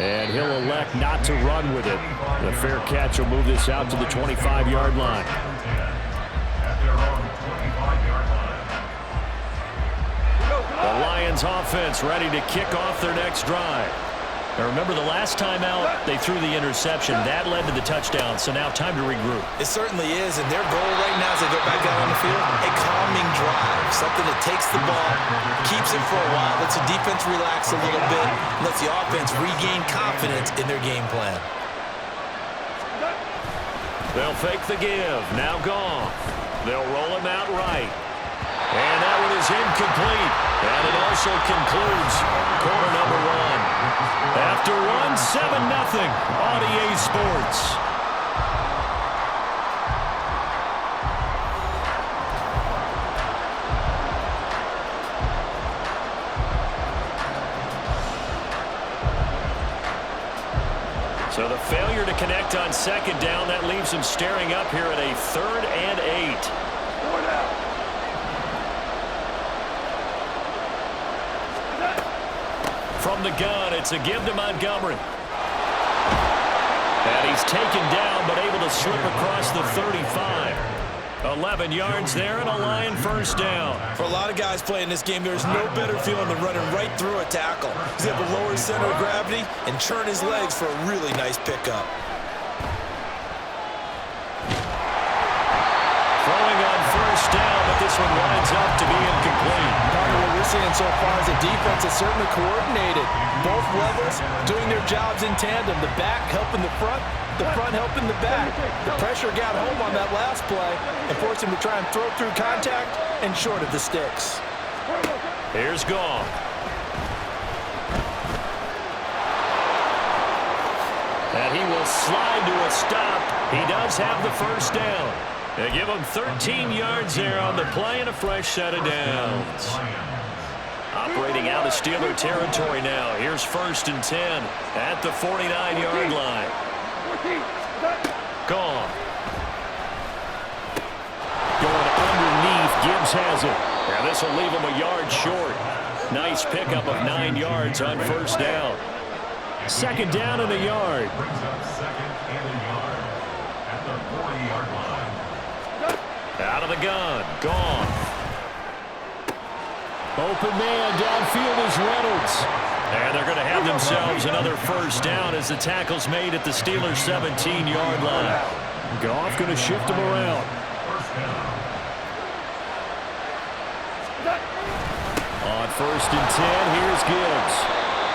And he'll elect not to run with it. The fair catch will move this out to the 25-yard line. The Lions offense ready to kick off their next drive. Now remember, the last time out, they threw the interception. That led to the touchdown, so now time to regroup. It certainly is, and their goal right now as they go back out on the field, a calming drive, something that takes the ball, keeps it for a while, lets the defense relax a little bit, lets the offense regain confidence in their game plan. They'll fake the give. Now gone. They'll roll him out right. And that one is incomplete. And it also concludes quarter number one. After one, 7-0 on EA Sports. So the failure to connect on second down, that leaves him staring up here at a 3rd and 8. From the gun, it's a give to Montgomery. And he's taken down, but able to slip across the 35. 11 yards there and a Lion first down. For a lot of guys playing this game, there's no better feeling than running right through a tackle. He's able to lower his center of gravity and churn his legs for a really nice pickup. Throwing on first down, but this one winds up to be incomplete. What we're seeing so far is the defense is certainly coordinated. Both levels doing their jobs in tandem. The back helping the front helping the back. The pressure got home on that last play and forced him to try and throw through contact and short of the sticks. Here's Goff. And he will slide to a stop. He does have the first down. They give him 13 yards there on the play and a fresh set of downs. Operating out of Steeler territory now. Here's 1st and 10 at the 49-yard line. Gone. Going underneath. Gibbs has it. Now this will leave him a yard short. Nice pickup of 9 yards on first down. 2nd down and a yard. Out of the gun. Gone. Open man. Downfield is Reynolds. And they're going to have themselves another first down as the tackle's made at the Steelers' 17-yard line. Goff going to shift him around. On 1st and 10, here's Gibbs.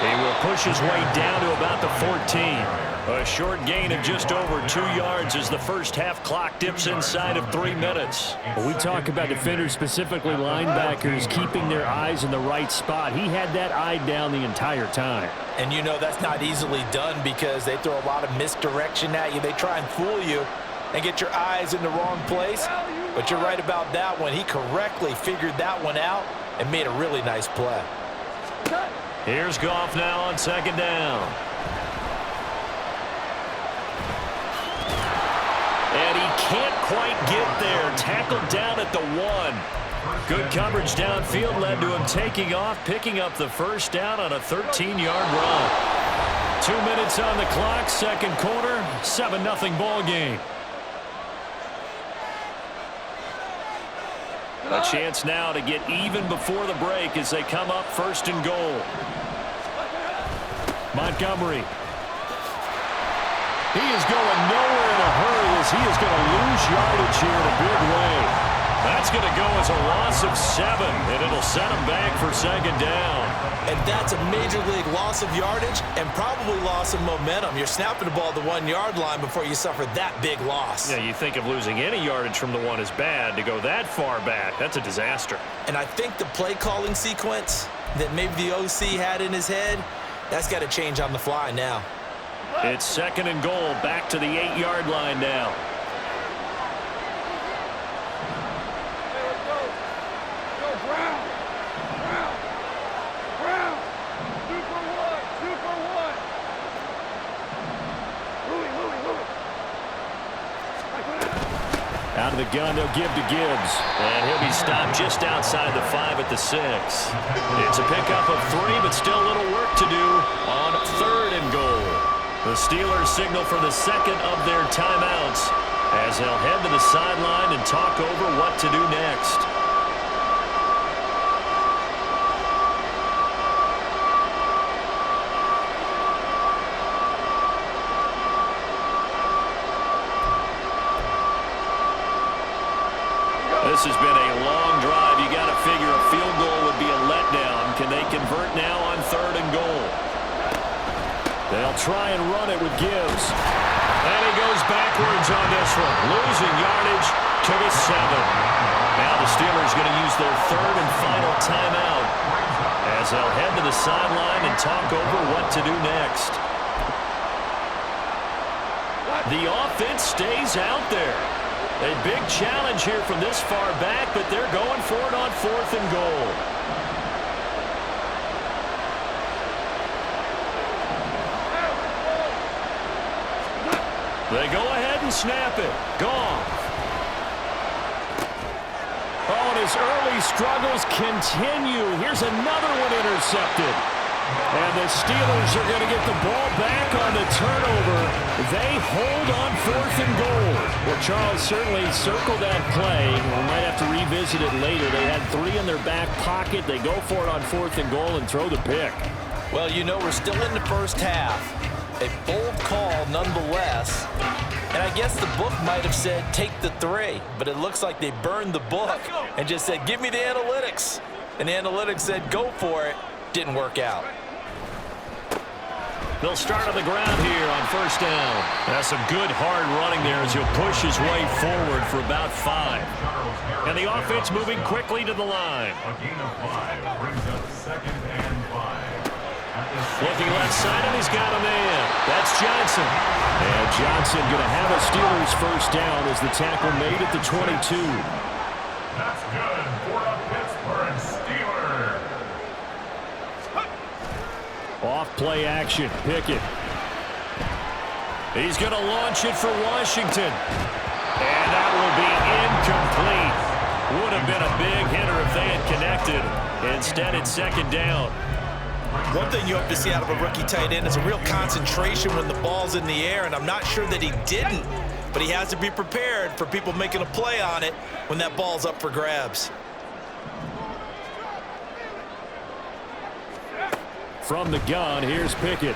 He will push his way down to about the 14. A short gain of just over 2 yards as the first half clock dips inside of 3 minutes. When we talk about defenders, specifically linebackers, keeping their eyes in the right spot, he had that eye down the entire time. And you know that's not easily done because they throw a lot of misdirection at you. They try and fool you and get your eyes in the wrong place. But you're right about that one. He correctly figured that one out and made a really nice play. Here's Goff now on 2nd down. And he can't quite get there. Tackled down at the 1. Good coverage downfield led to him taking off, picking up the first down on a 13-yard run. 2 minutes on the clock, 2nd quarter, 7-0 ball game. A chance now to get even before the break as they come up 1st and goal. Montgomery. He is going nowhere in a hurry as he is going to lose yardage here in a big way. That's going to go as a loss of 7, and it'll set him back for 2nd down. And that's a major league loss of yardage and probably loss of momentum. You're snapping the ball at the 1-yard line before you suffer that big loss. Yeah, you think of losing any yardage from the 1 is bad. To go that far back, that's a disaster. And I think the play calling sequence that maybe the OC had in his head, that's got to change on the fly now. It's 2nd and goal, back to the 8-yard line now. Out of the gun, they'll give to Gibbs. And he'll be stopped just outside the 5 at the 6. It's a pickup of 3, but still a little work to do on 3rd and goal. The Steelers signal for the second of their timeouts as they'll head to the sideline and talk over what to do next. This has been a long drive. You got to figure a field goal would be a letdown. Can they convert now on 3rd and goal? They'll try and run it with Gibbs. And he goes backwards on this one, losing yardage to the 7. Now the Steelers going to use their 3rd and final timeout as they'll head to the sideline and talk over what to do next. The offense stays out there. A big challenge here from this far back, but they're going for it on 4th and goal. They go ahead and snap it. Goff. Oh, and his early struggles continue. Here's another one intercepted. And the Steelers are going to get the ball back on the turnover. They hold on 4th and goal. Well, Charles, certainly circle that play. We might have to revisit it later. They had 3 in their back pocket. They go for it on 4th and goal and throw the pick. Well, you know, we're still in the first half. A bold call nonetheless. And I guess the book might have said take the 3, but it looks like they burned the book and just said give me the analytics. And the analytics said go for it. Didn't work out. They'll start on the ground here on 1st down. That's some good hard running there as he'll push his way forward for about 5. And the offense moving quickly to the line. A gain of 5 brings up 2nd and 5. Looking left side, and he's got a man. That's Johnson. And Johnson going to have a Steelers 1st down as the tackle made at the 22. That's good for a Pittsburgh Steeler. Off play action. Pickett. He's going to launch it for Washington. And that will be incomplete. Would have been a big hitter if they had connected. Instead, it's 2nd down. One thing you hope to see out of a rookie tight end is a real concentration when the ball's in the air, and I'm not sure that he didn't, but he has to be prepared for people making a play on it when that ball's up for grabs. From the gun, here's Pickett.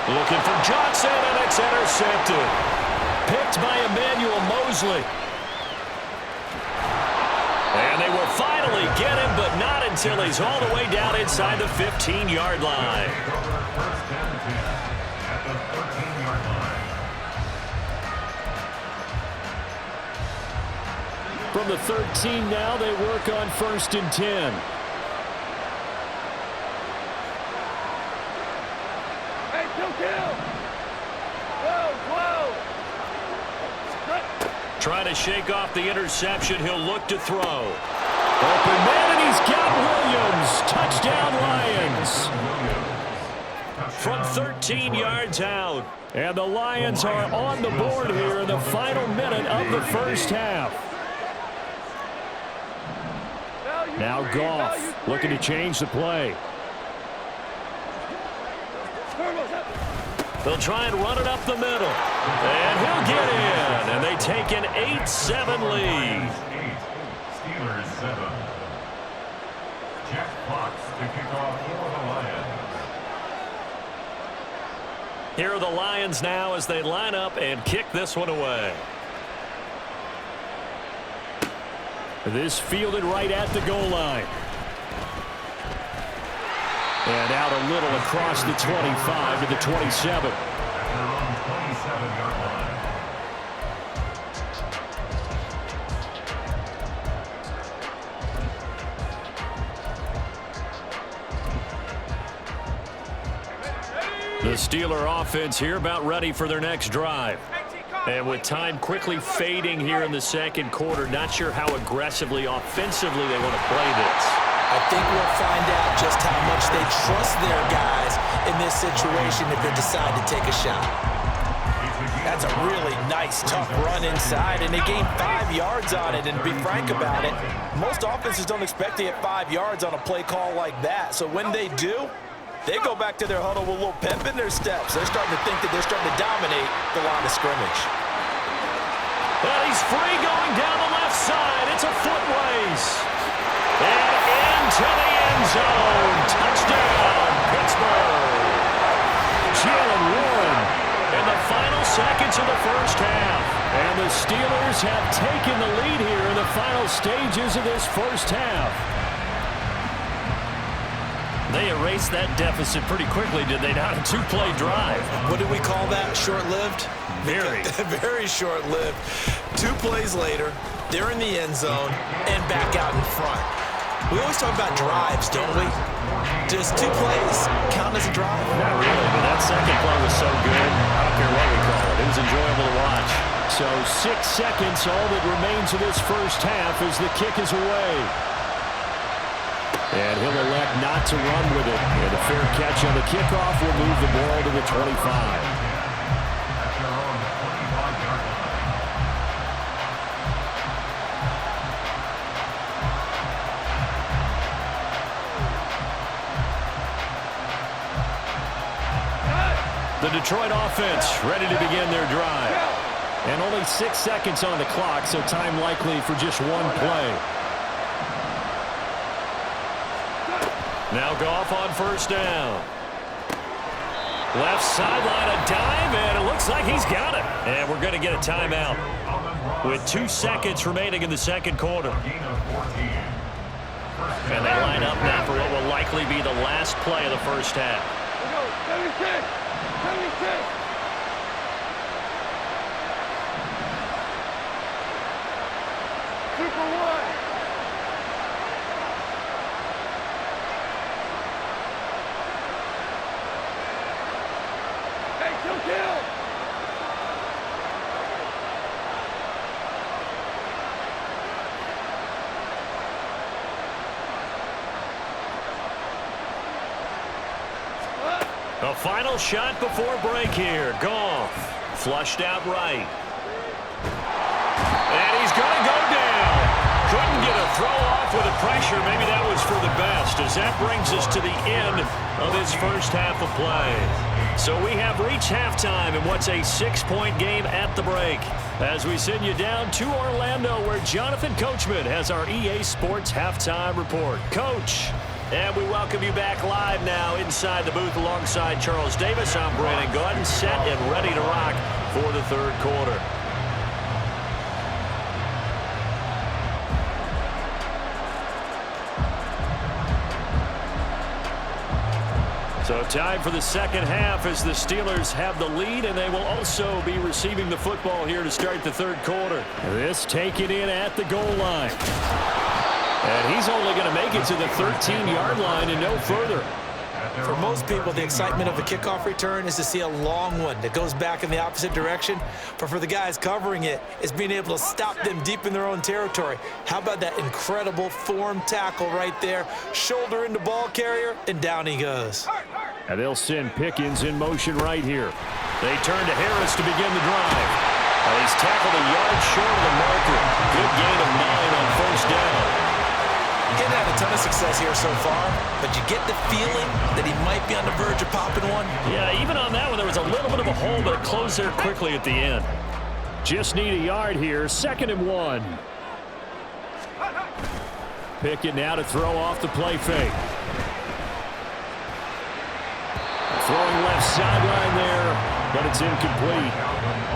Looking for Johnson, and it's intercepted. Picked by Emmanuel Mosley. And they will finally get him, but not until he's all the way down inside the 15-yard line. From the 13 now, they work on 1st and 10. Hey, kill. Whoa. Trying to shake off the interception. He'll look to throw. Open man, and he's got Williams. Touchdown, Lions. From 13 yards out. And the Lions are on the board here in the final minute of the 1st half. Now Goff looking to change the play. They'll try and run it up the middle. And he'll get in. And they take an 8-7 lead. Steelers 7. Jack Fox to kick off for the Lions. Here are the Lions now as they line up and kick this one away. This fielded right at the goal line. And out a little across the 25 to the 27. At their own 27-yard line. The Steeler offense here about ready for their next drive. And with time quickly fading here in the 2nd quarter, not sure how aggressively, offensively they want to play this. I think we'll find out just how much they trust their guys in this situation if they decide to take a shot. That's a really nice, tough run inside, and they gained 5 yards on it. And to be frank about it, most offenses don't expect to get 5 yards on a play call like that. So when they do, They go back to their huddle with a little pep in their steps. They're starting to think that they're starting to dominate the line of scrimmage. And he's free going down the left side. It's a foot race. And into the end zone. Touchdown, Pittsburgh. Jalen Warren in the final seconds of the first half. And the Steelers have taken the lead here in the final stages of this first half. They erased that deficit pretty quickly, did they not? A two-play drive. What did we call that? Short-lived? Very. Very short-lived. 2 plays later, they're in the end zone and back out in front. We always talk about drives, don't we? Does 2 plays count as a drive? Not really, but that second play was so good. I don't care what we call it. It was enjoyable to watch. So 6 seconds, all that remains of this first half as the kick is away. And he'll elect not to run with it. And a fair catch on the kickoff will move the ball to the 25. The Detroit offense ready to begin their drive. And only 6 seconds on the clock, so time likely for just 1 play. Now Goff on first down. Left sideline, a dive, and it looks like he's got it. And we're going to get a timeout with 2 seconds remaining in the second quarter. And they line up now for what will likely be the last play of the first half. 76! 76! Super 1! Hey, kill! A final shot before break here. Goff flushed out right. And he's going to go down. Couldn't get a throw off with the pressure. Maybe that was for the best, as that brings us to the end of this first half of play. So we have reached halftime in what's a 6-point game at the break, as we send you down to Orlando, where Jonathan Coachman has our EA Sports halftime report. Coach. And we welcome you back live now inside the booth alongside Charles Davis. I'm Brandon Gordon, set and ready to rock for the third quarter. So time for the second half as the Steelers have the lead, and they will also be receiving the football here to start the third quarter. This taken in at the goal line. And he's only going to make it to the 13-yard line and no further. For most people, the excitement of a kickoff return is to see a long one that goes back in the opposite direction. But for the guys covering it, it's being able to stop them deep in their own territory. How about that incredible form tackle right there? Shoulder into ball carrier, and down he goes. And they'll send Pickens in motion right here. They turn to Harris to begin the drive. Well, he's tackled a yard short of the marker. Good gain of 9 on first down. Getting had a ton of success here so far, but you get the feeling that he might be on the verge of popping one. Yeah, even on that one, there was a little bit of a hole, but it closed there quickly at the end. Just need a yard here, 2nd and 1. Pickett now to throw off the play fake. Throwing left sideline there, but it's incomplete.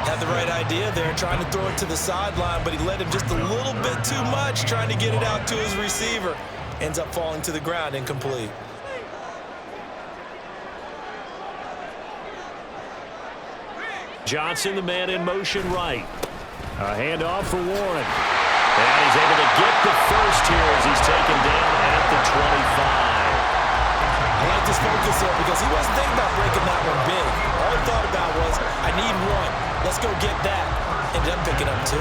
Had the right idea there, trying to throw it to the sideline, but he led him just a little bit too much, trying to get it out to his receiver. Ends up falling to the ground, incomplete. Johnson, the man in motion right. A handoff for Warren. And he's able to get the first here as he's taken down at the 25. I like this focus here because he wasn't thinking about breaking that one big. All he thought about was, I need one. Let's go get that. Ended up picking up 2.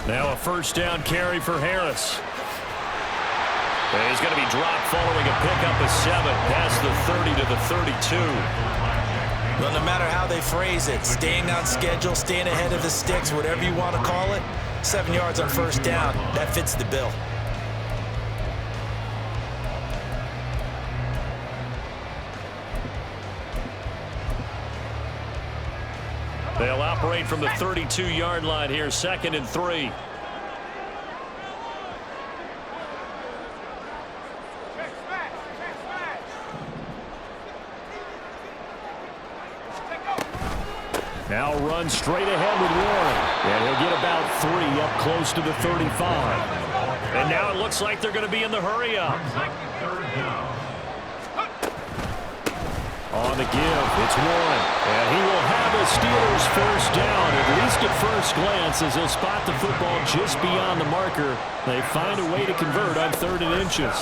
Now a first down carry for Harris. And he's going to be dropped following a pickup of 7 past the 30 to the 32. Well, no matter how they phrase it, staying on schedule, staying ahead of the sticks, whatever you want to call it, 7 yards on first down, that fits the bill. They'll operate from the 32-yard line here, 2nd and 3. Now run straight ahead with Warren. And he'll get about 3 up close to the 35. And now it looks like they're going to be in the hurry up. On the give, it's Warren. And he will have a Steelers first down, at least at first glance, as he'll spot the football just beyond the marker. They find a way to convert on 3rd and inches.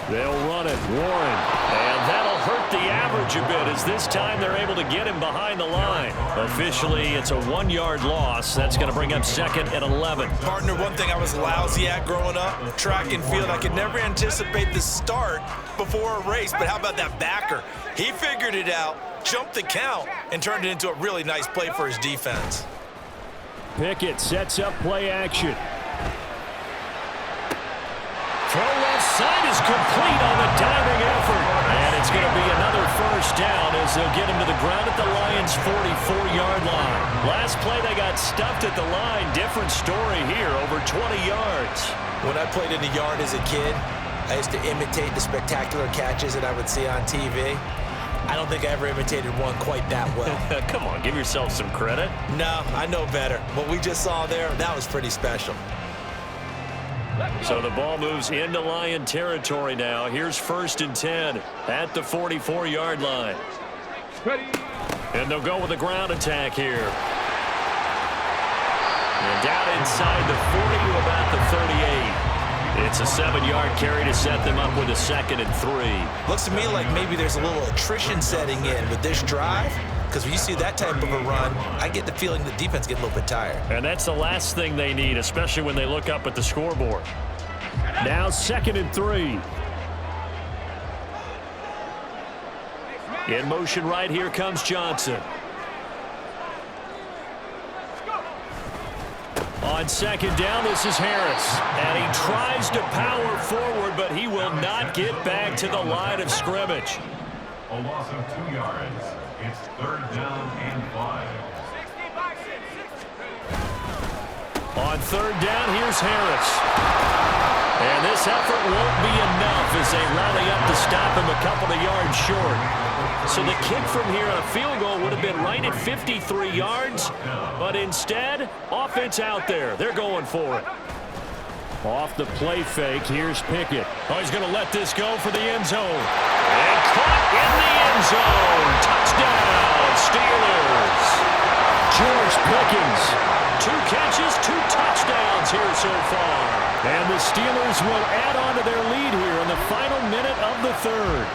They'll run it, Warren. And that'll hurt the average a bit, as this time they're able to get him behind the line. Officially, it's a 1-yard loss. That's going to bring up 2nd and 11. Partner, one thing I was lousy at growing up, track and field, I could never anticipate the start before a race, but how about that backer? He figured it out, jumped the count, and turned it into a really nice play for his defense. Pickett sets up play action. Throw left side is complete on the diving effort. And it's going to be another first down as they'll get him to the ground at the Lions' 44-yard line. Last play they got stuffed at the line. Different story here, over 20 yards. When I played in the yard as a kid, I used to imitate the spectacular catches that I would see on TV. I don't think I ever imitated one quite that well. Come on, give yourself some credit. No, I know better. What we just saw there, that was pretty special. So the ball moves into Lion territory now. Here's 1st and 10 at the 44-yard line. And they'll go with a ground attack here. And down inside the 40 to about the 38. It's a 7-yard carry to set them up with a 2nd and 3. Looks to me like maybe there's a little attrition setting in with this drive. Because when you see that type of a run, I get the feeling the defense gets a little bit tired. And that's the last thing they need, especially when they look up at the scoreboard. Now 2nd and 3. In motion right here comes Johnson. On 2nd down, this is Harris. And he tries to power forward, but he will not get back to the line of scrimmage. A loss of 2 yards. It's 3rd down and 5. On 3rd down, here's Harris. And this effort won't be enough as they rally up to stop him a couple of yards short. So the kick from here on a field goal would have been right at 53 yards. But instead, offense out there. They're going for it. Off the play fake, here's Pickett. Oh, he's going to let this go for the end zone. And caught in the end zone. Touchdown, Steelers. George Pickens. 2 catches, 2 touchdowns here so far. And the Steelers will add on to their lead here in the final minute of the 3rd.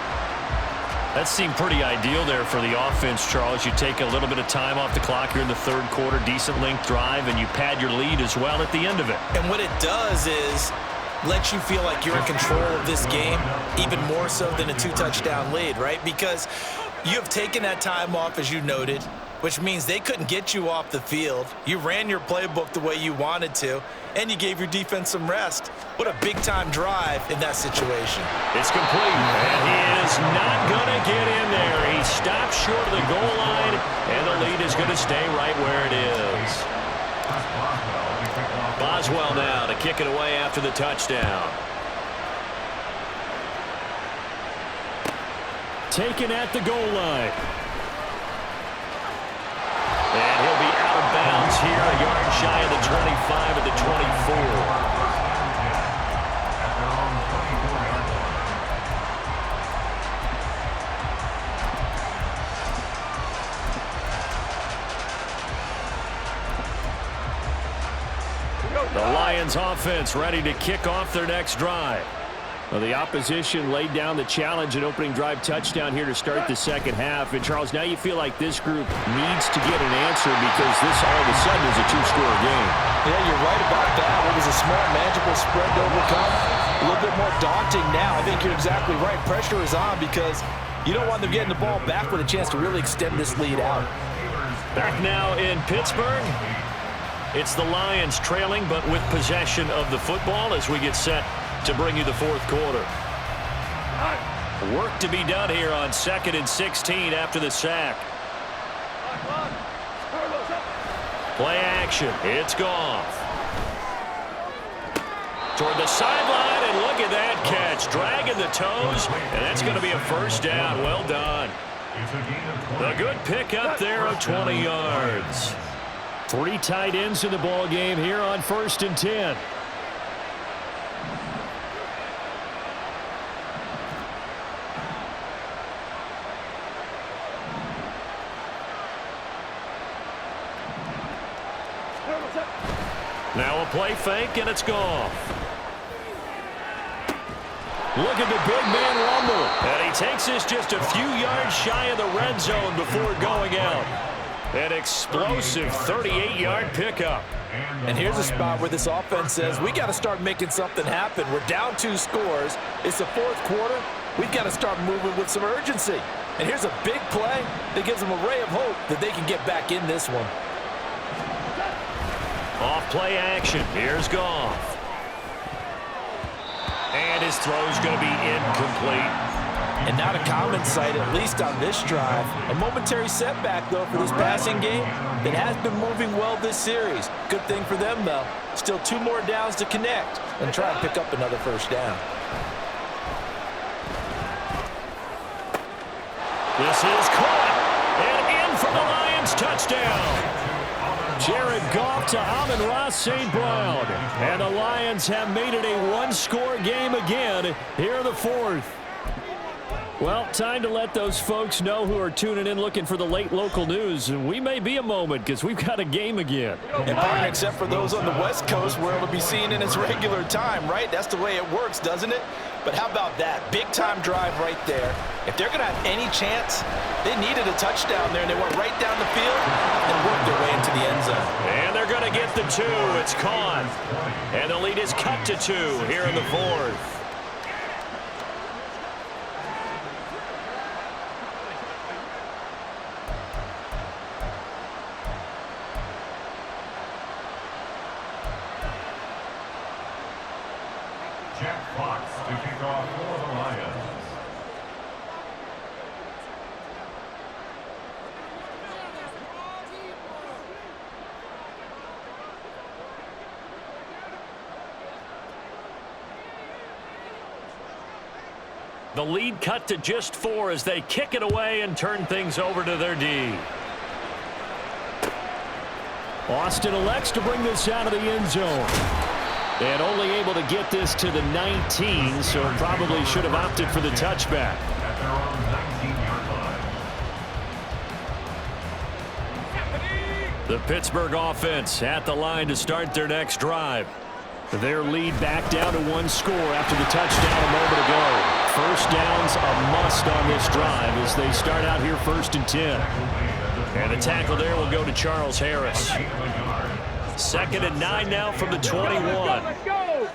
That seemed pretty ideal there for the offense, Charles. You take a little bit of time off the clock here in the 3rd quarter, decent length drive, and you pad your lead as well at the end of it. And what it does is let you feel like you're in control of this game, even more so than a 2-touchdown lead, right? Because you have taken that time off, as you noted, which means they couldn't get you off the field. You ran your playbook the way you wanted to, and you gave your defense some rest. What a big-time drive in that situation. It's complete, and he is not going to get in there. He stops short of the goal line, and the lead is going to stay right where it is. Boswell now to kick it away after the touchdown. Taken at the goal line. And he'll be out of bounds here, a yard shy of the 25 at the 24. The Lions offense ready to kick off their next drive. Well, the opposition laid down the challenge and opening drive touchdown here to start the 2nd half. And, Charles, now you feel like this group needs to get an answer because this all of a sudden is a 2-score game. Yeah, you're right about that. It was a small, manageable spread to overcome. A little bit more daunting now. I think you're exactly right. Pressure is on because You don't want them getting the ball back with a chance to really extend this lead out. Back now in Pittsburgh. It's the Lions trailing, but with possession of the football as we get set to bring you the fourth quarter. Work to be done here on 2nd and 16 after the sack. Play action. It's Goff. Toward the sideline, and look at that catch. Dragging the toes, and that's going to be a first down. Well done. A good pick up there of 20 yards. 3 tight ends in the ball game here on 1st and 10. Now a play fake, and it's Goff. Look at the big man rumble. And he takes this just a few yards shy of the red zone before going out. An explosive 38-yard pickup. And here's a spot where this offense says, we got to start making something happen. We're down 2 scores. It's the 4th quarter. We've got to start moving with some urgency. And here's a big play that gives them a ray of hope that they can get back in this one. Off play action. Here's Goff. And his throw's going to be incomplete. And not a common sight, at least on this drive. A momentary setback, though, for this passing game that has been moving well this series. Good thing for them, though. Still 2 more downs to connect and try and pick up another first down. This is caught. And in for the Lions touchdown. Jared Goff to Amon-Ra St. Brown. And the Lions have made it a 1-score game again here in the 4th. Well, time to let those folks know who are tuning in looking for the late local news. We may be a moment because we've got a game again. And partner, except for those on the West Coast where it'll be seen in its regular time, right? That's the way it works, doesn't it? But how about that? Big-time drive right there. If they're going to have any chance, they needed a touchdown there, and they went right down the field and worked their way into the end zone. And they're going to get the 2. It's caught. And the lead is cut to 2 here in the 4th. Jack Fox to kick off for the Lions. The lead cut to just 4 as they kick it away and turn things over to their D. Austin elects to bring this out of the end zone. And only able to get this to the 19, so probably should have opted for the touchback. At their own 19-yard line. The Pittsburgh offense at the line to start their next drive. Their lead back down to 1 score after the touchdown a moment ago. First down's a must on this drive as they start out here 1st and 10. And the tackle there will go to Charles Harris. 2nd and 9 now from the 21. Let's go!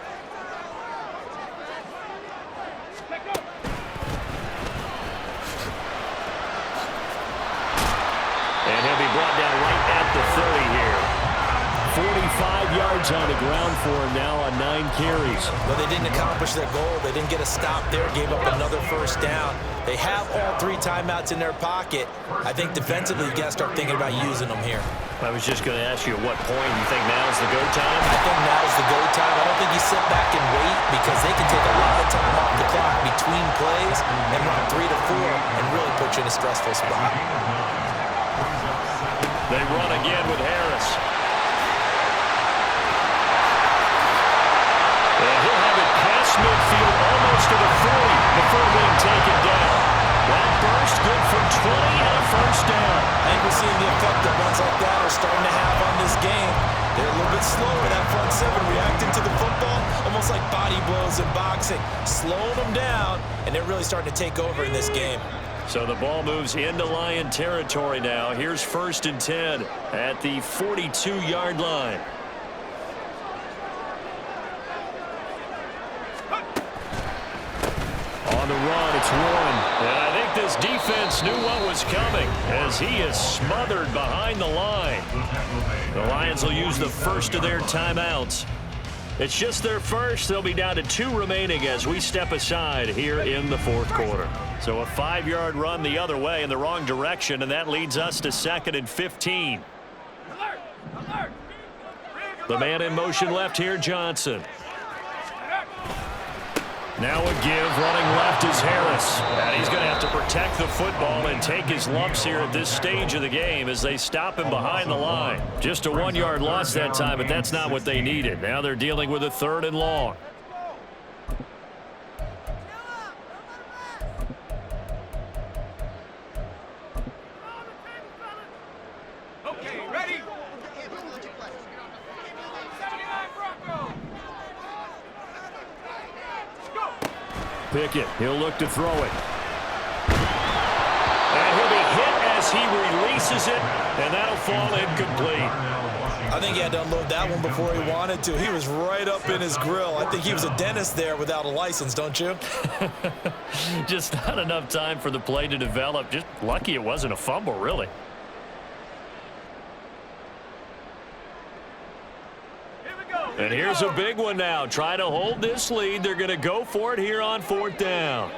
And he'll be brought down right at the 30 here. 45 yards on the ground for him now on 9 carries. Well, they didn't accomplish their goal. They didn't get a stop there, gave up another first down. They have all 3 timeouts in their pocket. I think defensively, you've got to start thinking about using them here. I was just going to ask you at what point you think now's the go time? I think now's the go time. I don't think you sit back and wait because they can take a lot of time off the clock between plays and run 3 to 4 and really put you in a stressful spot. They run again with Harris. And he'll have it past midfield almost to the 40 before being taken down. That burst good for 20 and a first down. I think we're seeing the effect that runs like that are starting to have on this game. They're a little bit slower, that front 7, reacting to the football, almost like body blows in boxing, slowing them down, and they're really starting to take over in this game. So the ball moves into Lion territory now. Here's 1st and 10 at the 42-yard line. On the run, it's Warren. And I think this defense knew what was coming as he is smothered behind the line. The Lions will use the first of their timeouts. It's just their first. They'll be down to 2 remaining as we step aside here in the fourth quarter. So a 5-yard run the other way in the wrong direction, and that leads us to 2nd and 15. The man in motion left here, Johnson. Now a give, running left is Harris. And he's going to have to protect the football and take his lumps here at this stage of the game as they stop him behind the line. Just a 1-yard loss that time, but that's not what they needed. Now they're dealing with a 3rd and long. Okay, ready? Pickett, he'll look to throw it. And he'll be hit as he releases it, and that'll fall incomplete. I think he had to unload that one before he wanted to. He was right up in his grill. I think he was a dentist there without a license, don't you? Just not enough time for the play to develop. Just lucky it wasn't a fumble, really. And here's a big one now. Try to hold this lead. They're going to go for it here on 4th down.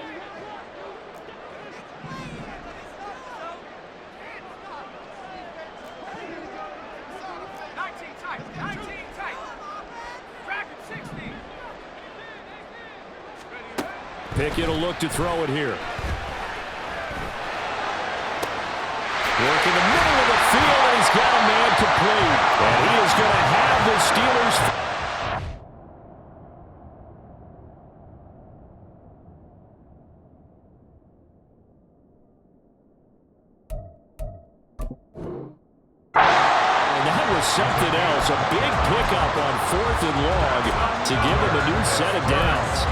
Pickett will look to throw it here. Work in the middle of the field, and he's got a man complete. And he is going to have the Steelers. And that was something else. A big pickup on 4th and long to give him a new set of downs.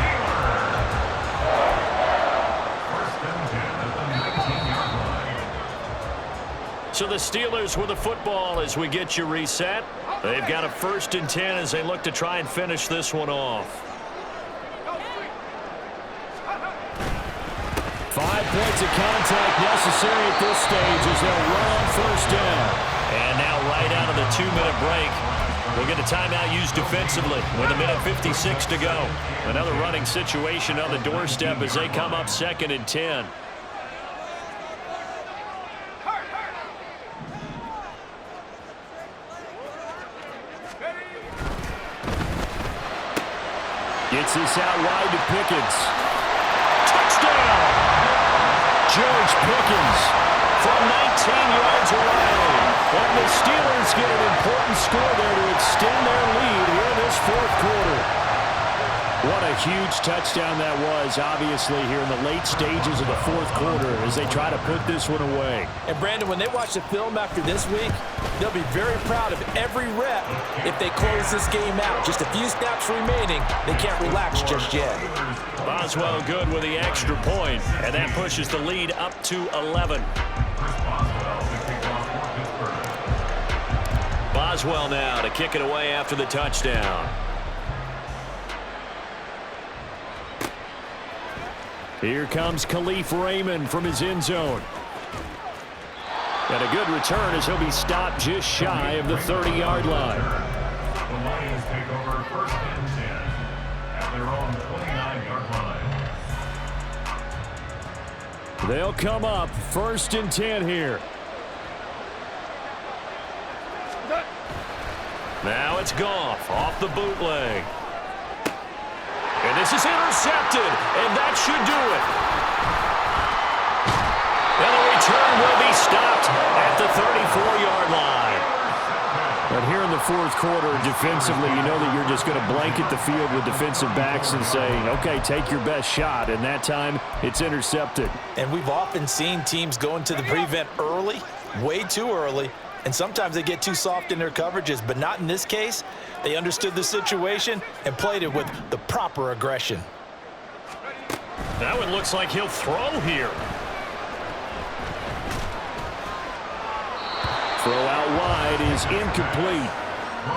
So the Steelers with the football as we get you reset. They've got a 1st and 10 as they look to try and finish this one off. 5 points of contact necessary at this stage as they'll run on 1st down. And now right out of the 2-minute break, we'll get a timeout used defensively with 1:56 to go. Another running situation on the doorstep as they come up 2nd and 10. Gets this out wide to Pickens. Touchdown! George Pickens from 19 yards away. And the Steelers get an important score there to extend their lead here in this 4th quarter. What a huge touchdown that was, obviously, here in the late stages of the 4th quarter as they try to put this one away. And, Brandon, when they watch the film after this week, they'll be very proud of every rep if they close this game out. Just a few snaps remaining. They can't relax just yet. Boswell good with the extra point, and that pushes the lead up to 11. Boswell now to kick it away after the touchdown. Here comes Khalif Raymond from his end zone. And a good return as he'll be stopped just shy of the 30-yard line. The Lions take over 1st and 10 at their own 29-yard line. They'll come up 1st and 10 here. Now it's Goff off the bootleg. And this is intercepted, and that should do it. And the return will be stopped at the 34-yard line. But here in the 4th quarter, defensively, you know that you're just going to blanket the field with defensive backs and say, okay, take your best shot. And that time, it's intercepted. And we've often seen teams go into the prevent early, way too early, and sometimes they get too soft in their coverages, but not in this case. They understood the situation and played it with the proper aggression. That one looks like he'll throw here. Throw out wide is incomplete.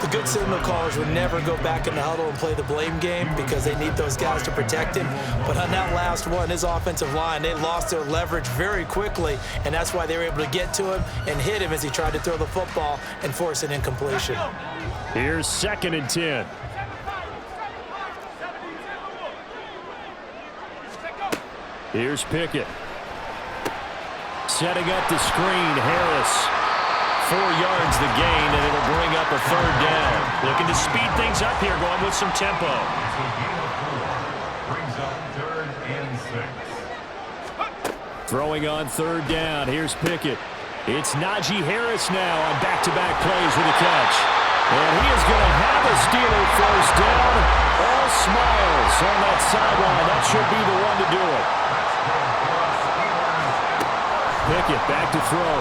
The good signal callers would never go back in the huddle and play the blame game because they need those guys to protect him. But on that last one, his offensive line, they lost their leverage very quickly, and that's why they were able to get to him and hit him as he tried to throw the football and force an incompletion. Here's 2nd and 10. Here's Pickett. Setting up the screen, Harris. 4 yards the gain, and it'll bring up a 3rd down. Looking to speed things up here, going with some tempo. So gain of 4 brings up 3rd and 6. Throwing on 3rd down. Here's Pickett. It's Najee Harris now on back-to-back plays with a catch. And he is going to have a Steeler first down. All smiles on that sideline. That should be the one to do it. Pickett back to throw.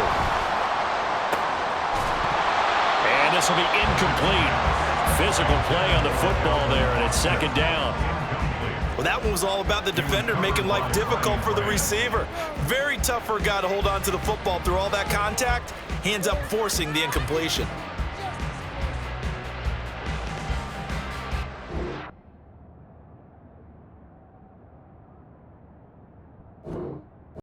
And this will be incomplete. Physical play on the football there, and it's 2nd down. Well, that one was all about the defender making life difficult for the receiver. Very tough for a guy to hold on to the football through all that contact. He ends up forcing the incompletion.